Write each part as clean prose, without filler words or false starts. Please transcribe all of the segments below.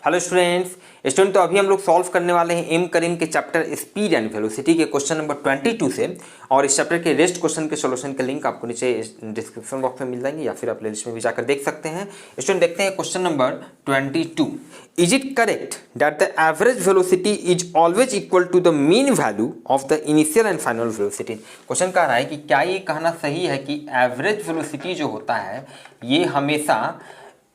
Hello student, तो अभी हम लोग सॉल्व करने वाले हैं एम करीम के चैप्टर स्पीड एंड वेलोसिटी के क्वेश्चन नंबर 22 से। और इस चैप्टर के रेस्ट क्वेश्चन के सॉल्यूशन के लिंक आपको नीचे डिस्क्रिप्शन बॉक्स में मिल जाएंगे या फिर आप प्लेलिस्ट में भी जाकर देख सकते हैं। स्टूडेंट देखते हैं question number 22। Is it correct that the average velocity is always equal to the mean value of the initial and final velocity? Question कह रहा है कि क्या ये कहना सही है कि एवरेज वेलोसिटी जो होता है ये हमेशा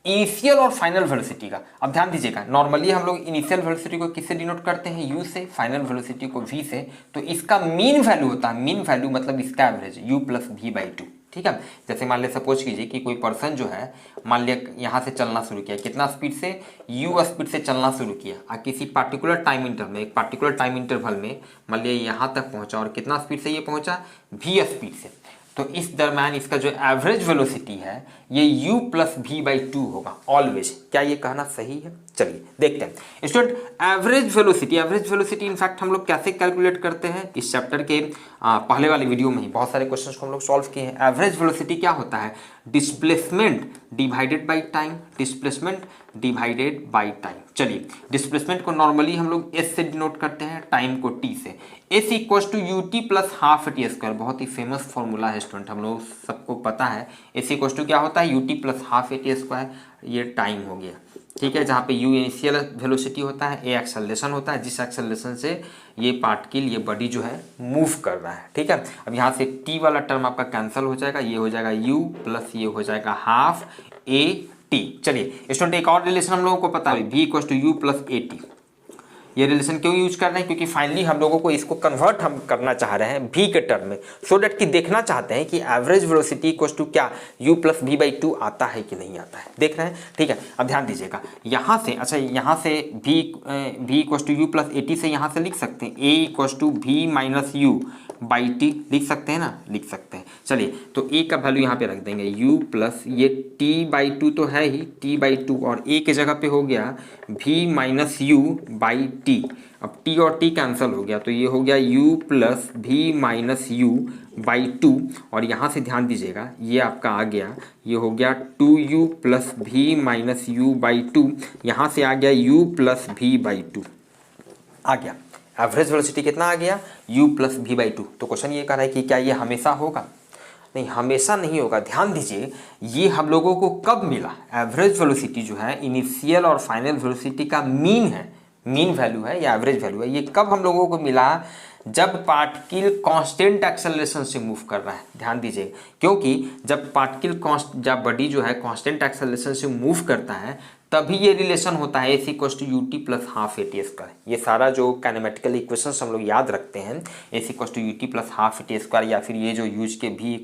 इनिशियल और फाइनल वेलोसिटी का। अब ध्यान दीजिएगा, नॉर्मली हम लोग इनिशियल वेलोसिटी को किससे डिनोट करते हैं? u से, फाइनल वेलोसिटी को v से। तो इसका मीन वैल्यू होता है, मीन वैल्यू मतलब इसका एवरेज u प्लस v/2। ठीक है, जैसे मान लिया सपोज कीजिए कि कोई पर्सन जो है मान लिया यहाँ से चलना शुरू किया, कितना स्पीड से? u स्पीड से चलना शुरू किया और किसी पार्टिकुलर टाइम इंटरवल में, एक पार्टिकुलर टाइम इंटरवल में मान लिया यहाँ तक पहुँचा और कितना स्पीड से ये पहुँचा? v स्पीड से। तो इस दरम्यान इसका जो एवरेज वेलोसिटी है ये u प्लस v/2 होगा ऑलवेज। क्या ये कहना सही है? चलिए देखते हैं स्टूडेंट। एवरेज वेलोसिटी इनफैक्ट हम लोग कैसे कैलकुलेट करते हैं? इस चैप्टर के पहले वाले वीडियो में ही बहुत सारे क्वेश्चंस को हम लोग सॉल्व किए हैं। एवरेज वेलोसिटी क्या होता है? Displacement divided by time, displacement divided by time. चलिए, डिस्प्लेसमेंट को नॉर्मली हम लोग s से डिनोट करते हैं, टाइम को t से। s equals to u t plus half t square, बहुत ही फेमस फॉर्मूला है स्टूडेंट, हम लोग सबको पता है। s इक्वल्स टू क्या होता है? You t plus half t square, ये टाइम हो गया। ठीक है, जहाँ पे u इनिशियल वेलोसिटी होता है, a एक्सेलरेशन होता है, जिस एक्सेलरेशन से ये पार्टिकल, ये बॉडी जो है मूव कर रहा है। ठीक है, अब यहाँ से t वाला टर्म आपका कैंसिल हो जाएगा, ये हो जाएगा u प्लस ये हो जाएगा हाफ a t। चलिए स्टूडेंट, एक और रिलेशन हम लोगों को पता है, v equals to u plus a t. ये रिलेशन क्यों यूज कर रहे हैं? क्योंकि फाइनली हम लोगों को इसको कन्वर्ट हम करना चाह रहे हैं v के टर्म में, सो दैट कि देखना चाहते हैं कि एवरेज वेलोसिटी इक्वल्स टू क्या u प्लस v/2 आता है कि नहीं आता है। देख रहे हैं? ठीक है, अब ध्यान दीजिएगा यहाँ से, अच्छा यहाँ से v equals to u plus a t से यहाँ से लिख सकते हैं a equals to v minus u by t, लिख सकते हैं ना? लिख सकते हैं। चलिए, तो a का वैल्यू यहाँ पे रख देंगे u प्लस ये t/2 तो है ही, t/2 और a के जगह पे हो गया v minus u by T. अब t और t कैंसिल हो गया तो ये हो गया u plus v minus u by 2 और यहाँ से ध्यान दीजिएगा ये आपका आ गया, ये हो गया 2u plus v minus u by 2, यहाँ से आ गया u प्लस v/2 आ गया। एवरेज वेलोसिटी कितना आ गया? u plus v/2। तो क्वेश्चन ये कह रहा है कि क्या ये हमेशा होगा? नहीं, हमेशा नहीं होगा। ध्यान दीजिए, ये हम लोगों को कब मिला? एवरेज वेलोसिटी जो है इनिशियल और फाइनल वेलोसिटी का मीन है, मीन वैल्यू है या एवरेज वैल्यू है। ये कब हम लोगों को मिला? जब पार्टिकल कांस्टेंट एक्सेलरेशन से मूव कर रहा है। ध्यान दीजिए, क्योंकि जब पार्टिकल जब बॉडी जो है कांस्टेंट एक्सेलरेशन से मूव करता है तभी ये रिलेशन होता है s equals to u t plus half a t square. ये सारा जो काइनेमेटिकल इक्वेशंस हम लोग याद रखते हैं, s equals to u t plus half a t square या फिर ये जो यूज के v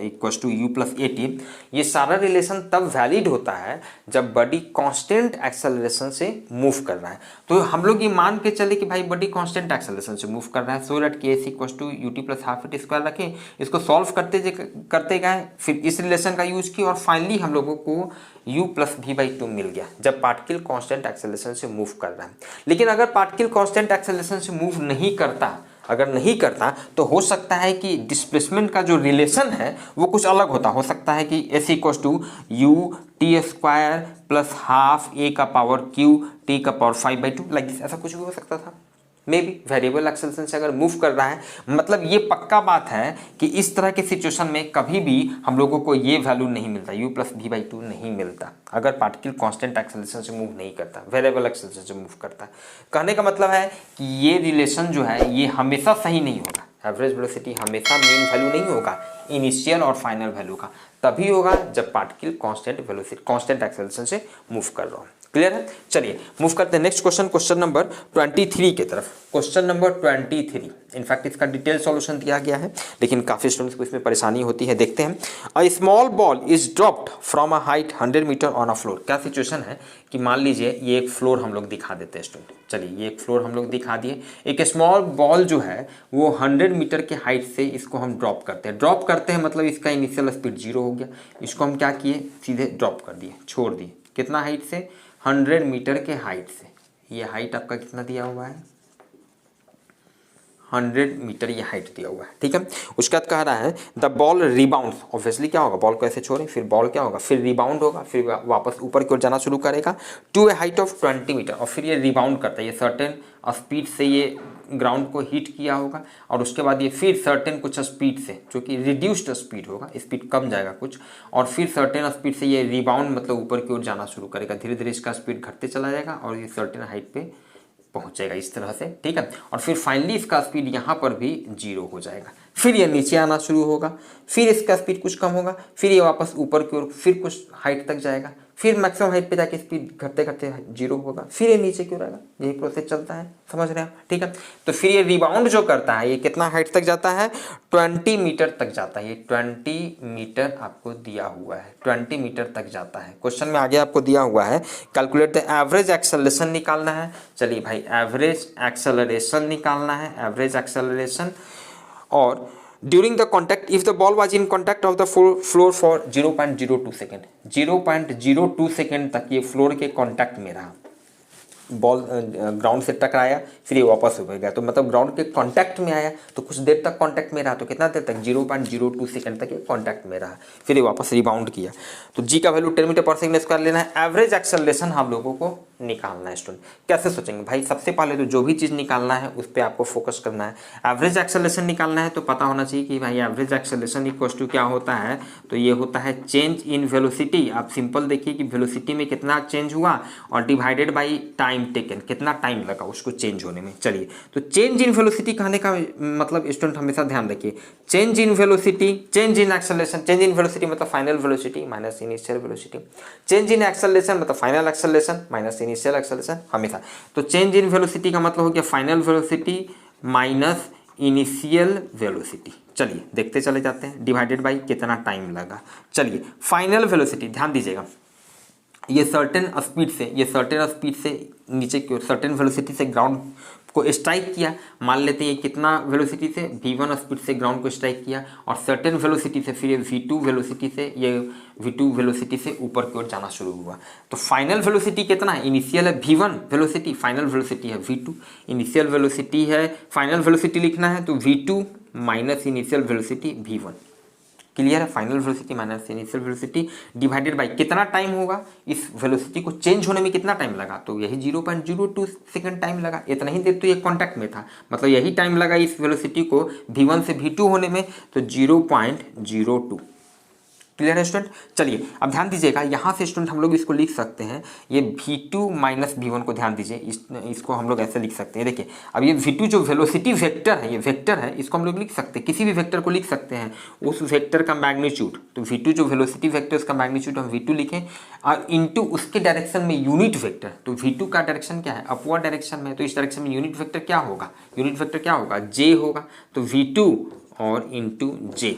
equals to u plus a t, ये सारा रिलेशन तब वैलिड होता है जब बॉडी कांस्टेंट एक्सेलरेशन से मूव कर रहा है। तो हम लोग ये मान के चले कि भाई बॉडी कांस्टेंट एक्सेलरेशन से मूव कर रहा है, सो दैट कि s equals to u t plus half a t square रखें, इसको सॉल्व करते गए, फिर इस रिलेशन का यूज किया और फाइनली हम लोगों को u प्लस v/2 मिल गया जब पार्टिकल कांस्टेंट एक्सेलरेशन से मूव कर रहा है। लेकिन अगर पार्टिकल कांस्टेंट एक्सेलरेशन से मूव नहीं करता, अगर नहीं करता तो हो सकता है कि डिस्प्लेसमेंट का जो रिलेशन है वो कुछ अलग होता। हो सकता है कि s equals to u t square plus half a का पावर q t का पावर 5/2 लाइक दिस, ऐसा कुछ भी हो सकता था। मे बी वेरिएबल एक्सेलरेशन से अगर मूव कर रहा है, मतलब ये पक्का बात है कि इस तरह के सिचुएशन में कभी भी हम लोगों को ये वैल्यू नहीं मिलता, u प्लस v/2 नहीं मिलता अगर पार्टिकल कांस्टेंट एक्सेलरेशन से मूव नहीं करता, वेरिएबल एक्सेलरेशन से मूव करता है। कहने का मतलब है कि ये रिलेशन जो है ये हमेशा सही नहीं होगा। एवरेज वेलोसिटी हमेशा मेन वैल्यू नहीं होगा इनिशियल और फाइनल वैल्यू का, तभी होगा जब particle constant velocity, constant acceleration से मूव कर रहा हो। क्लियर है? चलिए मूव करते हैं नेक्स्ट क्वेश्चन, क्वेश्चन नंबर 23 की तरफ। क्वेश्चन नंबर 23, इनफैक्ट इसका डिटेल सॉल्यूशन दिया गया है लेकिन काफ़ी स्टूडेंट्स को इसमें परेशानी होती है। देखते हैं। A small ball is dropped from a height 100 metre on a floor. क्या सिचुएशन है कि मान लीजिए ये एक फ्लोर हम लोग दिखा देते हैं स्टूडेंट। चलिए ये एक फ्लोर हम लोग दिखा दिए, एक स्मॉल बॉल जो है वो 100 मीटर के हाइट से इसको हम ड्रॉप करते हैं। ड्रॉप करते हैं मतलब इसका इनिशियल स्पीड 0 हो गया, इसको हम क्या किए? सीधे ड्रॉप कर दिए, छोड़ दिए। कितना हाइट से? 100 मीटर के हाइट से। ये हाइट आपका कितना दिया हुआ है? 100 मीटर ये हाइट दिया हुआ है, ठीक है। उसके बाद कह रहा है द बॉल रिबाउंड, ऑब्वियसली क्या होगा, बॉल को ऐसे छोड़ें, फिर बॉल क्या होगा, फिर रिबाउंड होगा, फिर वापस ऊपर की ओर जाना शुरू करेगा to a height of 20 metre, और फिर ये रिबाउंड करता है, ये सर्टेन स्पीड से ये ग्राउंड को हिट किया होगा, और उसके बाद ये फिर सर्टेन कुछ स्पीड से, जो कि रिड्यूस्ड स्पीड होगा, स्पीड कम जाएगा कुछ, और फिर सर्टेन स्पीड से ये रिबाउंड मतलब ऊपर की ओर जाना शुरू करेगा, धीरे धीरे इसका स्पीड घटते चला जाएगा और ये सर्टेन हाइट पे पहुंचेगा इस तरह से, ठीक है। और फिर फाइनली इसका स्पीड यहाँ पर भी 0 हो जाएगा, फिर ये नीचे आना शुरू होगा, फिर इसका स्पीड कुछ कम होगा, फिर ये वापस ऊपर की ओर फिर कुछ हाइट तक जाएगा, फिर मैक्सिमम हाइट पे जाके स्पीड घटते घटते 0 होगा, फिर ये नीचे क्यों रहेगा, यही प्रोसेस चलता है, समझ रहे हैं, ठीक है। तो फिर ये रिबाउंड जो करता है ये कितना हाइट तक जाता है, 20 मीटर तक जाता है, ये 20 मीटर आपको दिया हुआ है, 20 मीटर तक जाता है। क्वेश्चन में आगे आपको दिया हुआ है कैलकुलेट द एवरेज एक्सेलरेशन निकालना है। चलिए भाई एवरेज एक्सेलरेशन निकालना है, एवरेज एक्सेलरेशन, और during the contact if the ball was in contact of the floor for 0.02 second, 0.02 second तक ये फ्लोर के कॉन्टैक्ट में रहा, बॉल ग्राउंड से टकराया फिर ये वापस हो गया, तो मतलब ग्राउंड के कांटेक्ट में आया तो कुछ देर तक कांटेक्ट में रहा, तो कितना देर तक 0.02 सेकंड तक ये कांटेक्ट में रहा, फिर ये वापस रिबाउंड किया। तो जी का वैल्यू 10 मीटर पर सेकंड स्क्वायर लेना है। एवरेज एक्सेलरेशन हम लोगों को निकालना है स्टूडेंट। कैसे सोचेंगे भाई, सबसे पहले तो जो भी चीज़ निकालना है उस पर आपको फोकस करना है। एवरेज एक्सेलरेशन निकालना है तो पता होना चाहिए कि भाई एवरेज एक्सेलरेशन इक्वल्स टू क्या होता है, तो ये होता है चेंज इन वेलोसिटी। आप सिंपल देखिए कि वेलोसिटी में कितना चेंज हुआ और डिवाइडेड बाई टाइम टेकन, कितना टाइम लगा उसको चेंज होने में। चलिए तो चेंज इन वेलोसिटी कहने का मतलब स्टूडेंट हमेशा ध्यान रखिए, change in velocity, change in acceleration, change in velocity मतलब final velocity minus initial velocity, change in acceleration मतलब final acceleration minus initial acceleration हमेशा। तो चेंज इन वेलोसिटी का मतलब हो गया final velocity minus initial velocity. चलिए देखते चले जाते हैं, डिवाइडेड बाई कितना टाइम लगा। चलिए फाइनल वेलोसिटी ध्यान दीजिएगा, ये सर्टेन स्पीड से नीचे की ओर सर्टेन वेलोसिटी से ग्राउंड को स्ट्राइक किया, मान लेते हैं कितना वेलोसिटी से, v1 स्पीड से ग्राउंड को स्ट्राइक किया, और सर्टेन वेलोसिटी से फिर ये v2 वेलोसिटी से ऊपर की ओर जाना शुरू हुआ। तो फाइनल वेलोसिटी कितना है, इनिशियल है v1 वेलोसिटी, फाइनल वेलोसिटी है v2, इनिशियल वेलोसिटी है, फाइनल वेलोसिटी लिखना है तो v2 minus initial velocity v1। Clear है, final velocity minus initial velocity divided by कितना टाइम होगा, इस वेलोसिटी को चेंज होने में कितना टाइम लगा, तो यही 0.02 सेकंड टाइम लगा। इतना ही देर तो ये कांटेक्ट में था, मतलब यही टाइम लगा इस वेलोसिटी को v1 से v2 होने में, तो 0.02। क्लियर है स्टूडेंट। चलिए अब ध्यान दीजिएगा, यहाँ से स्टूडेंट हम लोग इसको लिख सकते हैं, ये v2 माइनस v1 को ध्यान दीजिए, इसको हम लोग ऐसे लिख सकते हैं। देखिए अब ये v2 जो वेलोसिटी वेक्टर है, ये वेक्टर है, इसको हम लोग लिख सकते हैं, किसी भी वेक्टर को लिख सकते हैं, उस वेक्टर का मैग्नीट्यूड। तो v2 जो वेलोसिटी वेक्टर उसका मैग्नीट्यूड हम v2 लिखें, और इंटू उसके डायरेक्शन में यूनिट वेक्टर। तो v2 का डायरेक्शन क्या है, अपवर्ड डायरेक्शन में, तो इस डायरेक्शन में यूनिट वेक्टर क्या होगा, j होगा, तो v2 और इंटू j।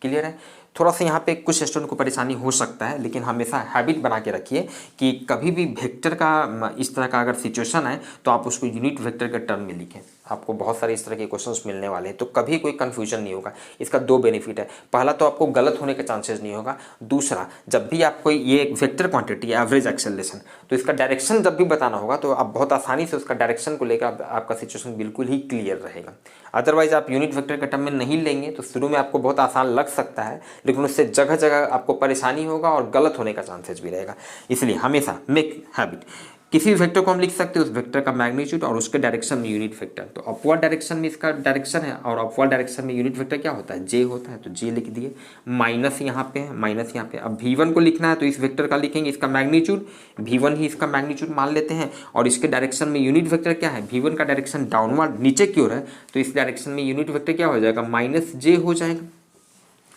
क्लियर है। थोड़ा सा यहाँ पे कुछ स्टूडेंट को परेशानी हो सकता है, लेकिन हमेशा हैबिट बना के रखिए कि कभी भी वेक्टर का इस तरह का अगर सिचुएशन है तो आप उसको यूनिट वेक्टर के टर्म में लिखें। आपको बहुत सारे इस तरह के क्वेश्चंस मिलने वाले हैं, तो कभी कोई कन्फ्यूजन नहीं होगा। इसका दो बेनिफिट है, पहला तो आपको गलत होने के चांसेस नहीं होगा, दूसरा जब भी आपको ये एक वेक्टर क्वांटिटी है एवरेज एक्सेलरेशन, तो इसका डायरेक्शन जब भी बताना होगा तो आप बहुत आसानी से उसका डायरेक्शन को लेकर आपका सिचुएशन बिल्कुल ही क्लियर रहेगा। अदरवाइज आप यूनिट वेक्टर के टर्म में नहीं लेंगे तो शुरू में आपको बहुत आसान लग सकता है, लेकिन उससे जगह जगह आपको परेशानी होगा और गलत होने का चांसेस भी रहेगा। इसलिए हमेशा मेक हैबिट, किसी भी वेक्टर को हम लिख सकते हैं उस वेक्टर का मैग्नीट्यूड और उसके डायरेक्शन में यूनिट वेक्टर। तो अपवर्ड डायरेक्शन में इसका डायरेक्शन है और अपवर्ड डायरेक्शन में यूनिट वेक्टर क्या होता है, जे होता है, तो जे लिख दिए, माइनस यहाँ पे है, माइनस यहाँ पे। अब v1 को लिखना है तो इस वेक्टर का लिखेंगे, इसका मैग्नीट्यूड v1 ही इसका मैग्नीट्यूड मान लेते हैं, और इसके डायरेक्शन में यूनिट वेक्टर क्या है, v1 का डायरेक्शन डाउनवर्ड नीचे की ओर है, तो इस डायरेक्शन में यूनिट वेक्टर क्या हो जाएगा, माइनस जे हो जाएगा।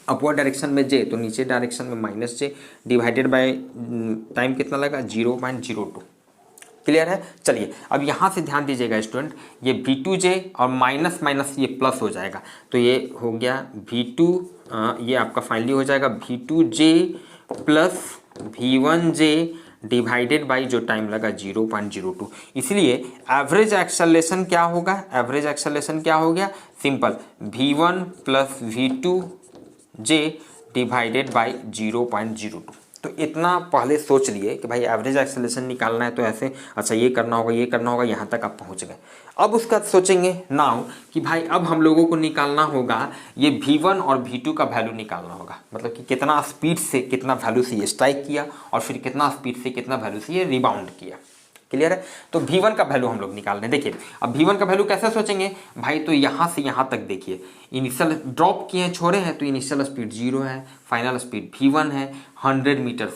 अपवर्ड डायरेक्शन में जे, तो नीचे डायरेक्शन में minus J, divided by time कितना लगा, 0.02। क्लियर है। चलिए अब यहाँ से ध्यान दीजिएगा स्टूडेंट, ये v2j और माइनस माइनस ये प्लस हो जाएगा, तो ये हो गया v2, ये आपका फाइनली हो जाएगा v2j plus v1j divided by जो टाइम लगा 0.02। इसलिए एवरेज एक्सेलरेशन क्या होगा, एवरेज एक्सेलरेशन क्या हो गया, simple v1 plus v2j divided by 0.02। तो इतना पहले सोच लिए कि भाई एवरेज एक्सेलरेशन निकालना है तो ऐसे, अच्छा ये करना होगा, ये करना होगा, यहाँ तक आप पहुँच गए। अब उसका सोचेंगे नाउ कि भाई अब हम लोगों को निकालना होगा ये V1 और V2 का वैल्यू निकालना होगा, मतलब कि कितना स्पीड से कितना वैल्यू से ये स्ट्राइक किया और फिर कितना स्पीड से कितना वैल्यू से ये रिबाउंड किया। क्लियर है? तो V1 का वैल्यू हम लोग निकाल रहे हैं। देखिए अब V1 का वैल्यू कैसे सोचेंगे भाई, तो यहाँ से यहाँ तक देखिए, इनिशियल ड्रॉप किए हैं, छोड़े हैं, तो इनिशियल स्पीड 0 है, फाइनल स्पीड V1 है, 100 मीटर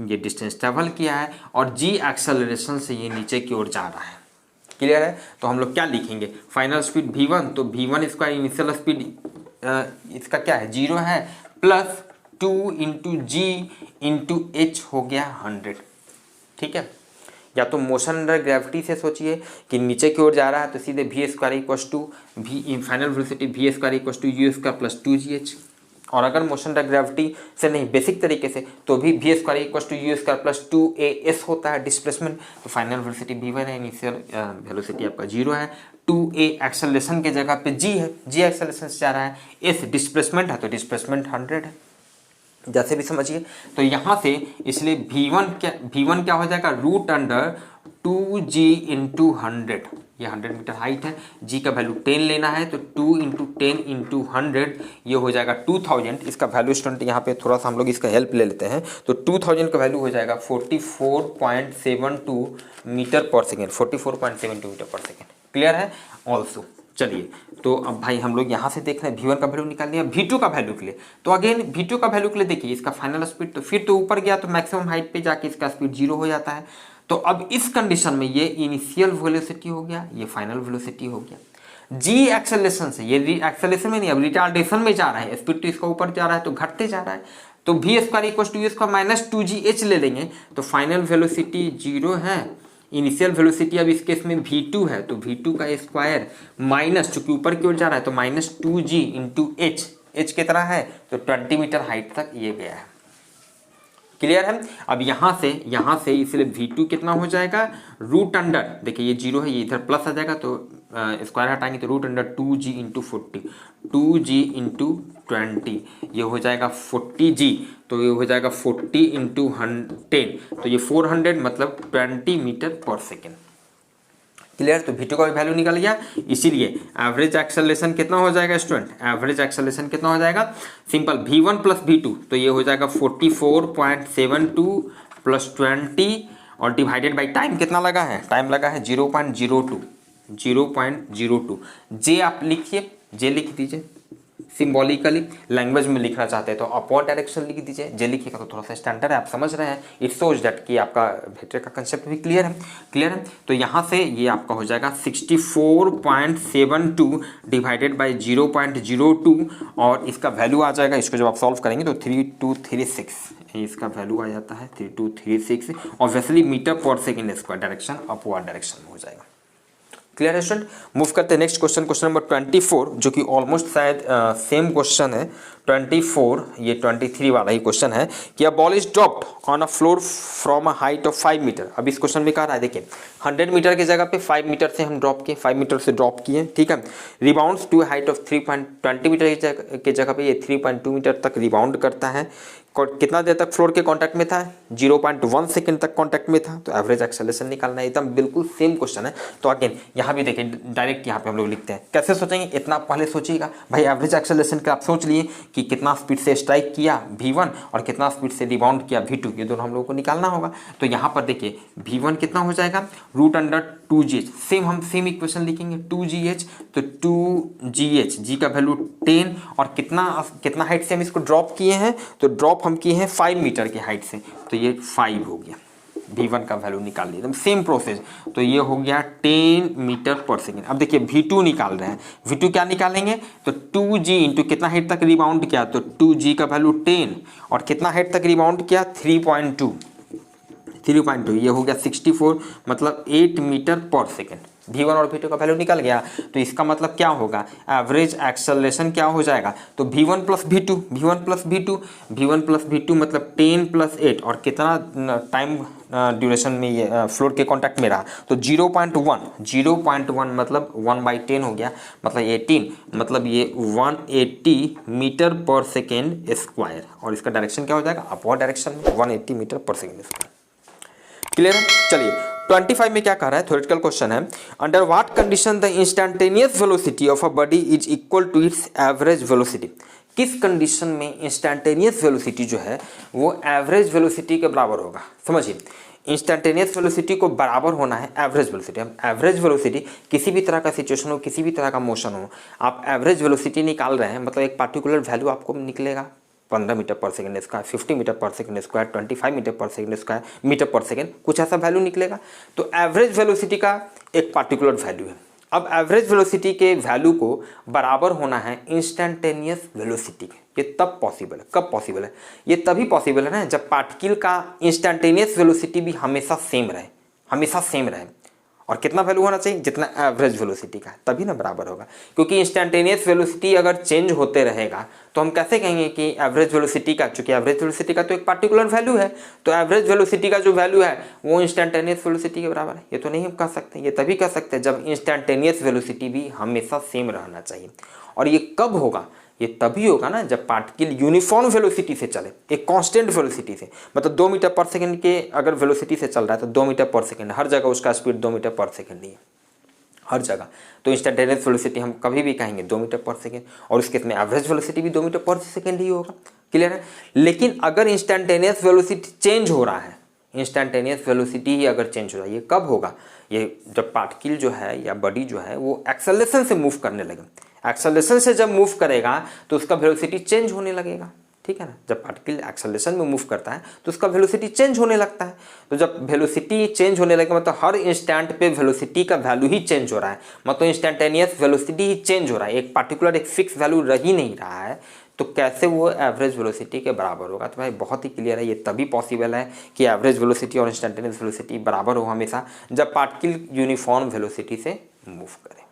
ये डिस्टेंस ट्रेवल किया है और G एक्सेलरेशन से ये नीचे की ओर जा रहा है। क्लियर है? तो हम लोग क्या लिखेंगे, फाइनल स्पीड V1, तो V1 इसका इनिशियल स्पीड इसका क्या है 0 है, plus 2 into G into H हो गया 100। ठीक है? या तो मोशन अंडर ग्रेविटी से सोचिए कि नीचे की ओर जा रहा है तो सीधे V square equals to V final velocity V square equals to U square plus 2GH, और अगर मोशन अंडर ग्रेविटी से नहीं बेसिक तरीके से तो भी V square equals to U square plus 2AS होता है डिस्प्लेसमेंट। तो फाइनल वेलोसिटी V1 है, इनिशियल वेलोसिटी आपका 0 है, 2A एक्सेलरेशन के जगह पे G है, G एक्सेलरेशन से जा रहा है, S डिस्प्लेसमेंट है तो डिस्प्लेसमेंट 100 है, जैसे भी समझिए। तो यहाँ से इसलिए V1 क्या हो जाएगा, रूट अंडर 2G इंटू 100, ये 100 मीटर हाइट है, G का वैल्यू 10 लेना है तो 2 इंटू 10 इंटू 100 ये हो जाएगा 2000। इसका वैल्यू स्टूडेंट यहाँ पे थोड़ा सा हम लोग इसका हेल्प ले लेते हैं, तो 2000 का वैल्यू हो जाएगा 44.72 मीटर पर सेकेंड, 44.72 मीटर पर सेकेंड। क्लियर है? ऑल्सो चलिए, तो अब भाई हम लोग यहाँ से देख रहे हैं V1 का वैल्यू निकाल लिया, V2 का वैल्यू के लिए, तो अगेन V2 का वैल्यू के लिए देखिए इसका फाइनल स्पीड तो फिर तो ऊपर गया तो मैक्सिमम हाइट पे जाके इसका स्पीड 0 हो जाता है। तो अब इस कंडीशन में ये इनिशियल वेलोसिटी हो गया, ये फाइनल वेलोसिटी हो गया। G एक्सेलरेशन से, ये एक्सेलरेशन में नहीं अब रिटार्डेशन में जा रहा है, स्पीड तो इसका ऊपर जा रहा है तो घटते जा रहा है, तो V square equal to U square minus 2GH ले लेंगे तो फाइनल वेलोसिटी 0 है, इनिशियल वेलोसिटी अब इस केस में V2 है तो V2 का स्क्वायर माइनस, चूंकि ऊपर की ओर जा रहा है तो माइनस 2G इंटू H कितना है तो 20 मीटर हाइट तक ये गया है। क्लियर है? अब यहाँ से इसलिए V2 कितना हो जाएगा, रूट अंडर, देखिए ये 0 है, ये इधर प्लस आ जाएगा तो स्क्वायर हटाएंगे तो root under 2G into 40, 2G into 20 ये हो जाएगा 40G, तो ये हो जाएगा 40 इंटू 10 तो ये 400 मतलब 20 मीटर पर सेकेंड। क्लियर? तो V2 का भी वैल्यू निकल गया, इसीलिए एवरेज एक्सेलरेशन कितना हो जाएगा स्टूडेंट, एवरेज एक्सेलरेशन कितना हो जाएगा, सिंपल V1 प्लस V2 तो ये हो जाएगा 44.72 प्लस 20 और डिवाइडेड बाई टाइम कितना लगा है, टाइम लगा है 0.02। J आप लिखिए, J लिख दीजिए सिंबॉलिकली, लैंग्वेज में लिखना चाहते हैं तो अपवर्ड डायरेक्शन लिख दीजिए, J लिखिएगा तो थोड़ा सा स्टैंडर्ड है, आप समझ रहे हैं, इट शोज दैट कि आपका वेक्टर का कंसेप्ट भी क्लियर है। क्लियर है? तो यहाँ से ये आपका हो जाएगा 64.72 डिवाइडेड बाई 0.02 और इसका वैल्यू आ जाएगा, इसको जब आप सॉल्व करेंगे तो 3236 इसका वैल्यू आ जाता है 3236, ऑब्वियसली मीटर पर second square, direction upward direction में हो जाएगा। क्लियर है स्टूडेंट? मूव करते हैं नेक्स्ट क्वेश्चन, क्वेश्चन नंबर 24 जो कि ऑलमोस्ट शायद सेम क्वेश्चन है। 24 ये 23 वाला ही क्वेश्चन है कि a ball is dropped on a floor from a height of 5 metre. अब इस क्वेश्चन में कह रहा है देखिए 100 मीटर की जगह पे 5 मीटर से हम ड्रॉप किए, 5 मीटर से ड्रॉप किए, ठीक है। Rebounds to height of 3.20 metre की जगह पे ये 3.2 मीटर तक रिबाउंड करता है। कितना देर तक फ्लोर के कांटेक्ट में था, 0.1 सेकंड तक कांटेक्ट में था। तो एवरेज एक्सेलरेशन निकालना है, एकदम बिल्कुल सेम क्वेश्चन है। तो अगेन यहाँ भी देखिए डायरेक्ट यहाँ पे हम लोग लिखते हैं, कैसे सोचेंगे, इतना पहले सोचिएगा भाई एवरेज एक्सेलरेशन का आप सोच लिए कि कितना स्पीड से स्ट्राइक किया V1 और कितना स्पीड से रिबाउंड किया V2, ये दोनों हम लोगों को निकालना होगा। तो यहाँ पर देखिए V1 कितना हो जाएगा, रूट अंडर 2GH, हम सेम इक्वेशन लिखेंगे 2GH, तो 2GH, G का वैल्यू 10 और कितना हाइट से हम इसको ड्रॉप किए हैं, तो ड्रॉप हम किए हैं 5 मीटर की हाइट से, तो ये 5 हो गया। V1 का वैल्यू निकाल लिया, एकदम सेम प्रोसेस। तो ये हो गया 10 मीटर पर सेकेंड। अब देखिए V2 निकाल रहे हैं, V2 क्या निकालेंगे, तो 2G इंटू कितना हाइट तक रिबाउंड किया, तो 2G का वैल्यू 10 और कितना हाइट तक रिबाउंड किया 3.2, ये हो गया 64 मतलब 8 मीटर पर सेकेंड। V1 और V2 का वैल्यू निकल गया, तो इसका मतलब क्या होगा, एवरेज एक्सेलरेशन क्या हो जाएगा, तो V1 प्लस V2 मतलब 10 प्लस 8 और कितना टाइम ड्यूरेशन में ये फ्लोर के कांटेक्ट में रहा, तो 0.1 मतलब 1/10 हो गया, मतलब 18, मतलब ये 180 मीटर पर सेकेंड स्क्वायर, और इसका डायरेक्शन क्या हो जाएगा, अपवर्ड डायरेक्शन में 180 मीटर पर सेकेंड स्क्वायर। क्लियर है। चलिए 25 में क्या कह रहा है, थ्योरेटिकल क्वेश्चन है, under what condition the instantaneous velocity of a body is equal to its average velocity. किस कंडीशन में इंस्टैंटेनियस वेलोसिटी जो है वो एवरेज वेलोसिटी के बराबर होगा। समझिए, इंस्टैंटेनियस वेलोसिटी को बराबर होना है एवरेज वेलोसिटी। हम एवरेज वेलोसिटी, किसी भी तरह का सिचुएशन हो, किसी भी तरह का मोशन हो, आप एवरेज वेलोसिटी निकाल रहे हैं, मतलब एक पार्टिकुलर वैल्यू आपको निकलेगा, 15 मीटर पर सेकेंड स्क्वायर, 50 मीटर पर सेकेंड स्क्वायर, 25 मीटर पर सेकेंड स्क्वायर, मीटर पर सेकेंड, कुछ ऐसा वैल्यू निकलेगा। तो एवरेज वेलोसिटी का एक पार्टिकुलर वैल्यू है। अब एवरेज वेलोसिटी के वैल्यू को बराबर होना है इंस्टैंटेनियस वेलोसिटी के। ये तब पॉसिबल है, कब पॉसिबल है, ये तभी पॉसिबल है ना जब पार्टिकल का इंस्टैंटेनियस वेलोसिटी भी हमेशा सेम रहे, हमेशा सेम रहे। और कितना वैल्यू होना चाहिए, जितना एवरेज वेलोसिटी का है, तभी ना बराबर होगा। क्योंकि इंस्टैंटेनियस वेलोसिटी अगर चेंज होते रहेगा तो हम कैसे कहेंगे कि एवरेज वेलोसिटी का, चूंकि एवरेज वेलोसिटी का तो एक पार्टिकुलर वैल्यू है, तो एवरेज वेलोसिटी का जो वैल्यू है वो इंस्टैंटेनियस वेलोसिटी के बराबर है। ये तो नहीं हम कह सकते, ये तभी कह सकते हैं जब इंस्टैंटेनियस वेलोसिटी भी हमेशा सेम रहना चाहिए। और ये कब होगा, ये तभी होगा ना जब पार्टिकल यूनिफॉर्म वेलोसिटी से चले, एक कांस्टेंट वेलोसिटी से, मतलब 2 मीटर पर सेकंड के अगर वेलोसिटी से चल रहा है तो 2 मीटर पर सेकंड, हर जगह उसका स्पीड 2 मीटर पर सेकंड ही है, हर जगह। तो इंस्टैंटेनियस वेलोसिटी हम कभी भी कहेंगे 2 मीटर पर सेकंड, और उसके में एवरेज वेलोसिटी भी 2 मीटर पर सेकंड ही होगा। क्लियर है। लेकिन अगर इंस्टैंटेनियस वेलोसिटी चेंज हो रहा है, इंस्टैंटेनियस वेलोसिटी ही अगर चेंज हो रहा है, ये कब होगा, ये जब पार्टिकल जो है या बॉडी जो है वो एक्सेलरेशन से मूव करने लगे। एक्सेलरेशन से जब मूव करेगा तो उसका वेलोसिटी चेंज होने लगेगा, ठीक है ना। जब पार्टिकल एक्सेलरेशन में मूव करता है तो उसका वेलोसिटी चेंज होने लगता है। तो जब वेलोसिटी चेंज होने लगेगा मतलब हर इंस्टेंट पे वेलोसिटी का वैल्यू ही चेंज हो रहा है, मतलब इंस्टैंटेनियस वेलोसिटी ही चेंज हो रहा है, एक पार्टिकुलर एक फिक्स वैल्यू रह ही नहीं रहा है, तो कैसे वो एवरेज वेलोसिटी के बराबर होगा। तो भाई बहुत ही क्लियर है, ये तभी पॉसिबल है कि एवरेज वेलोसिटी और इंस्टैंटेनियस वेलोसिटी बराबर हो हमेशा जब पार्टिकल यूनिफॉर्म वेलोसिटी से मूव करे।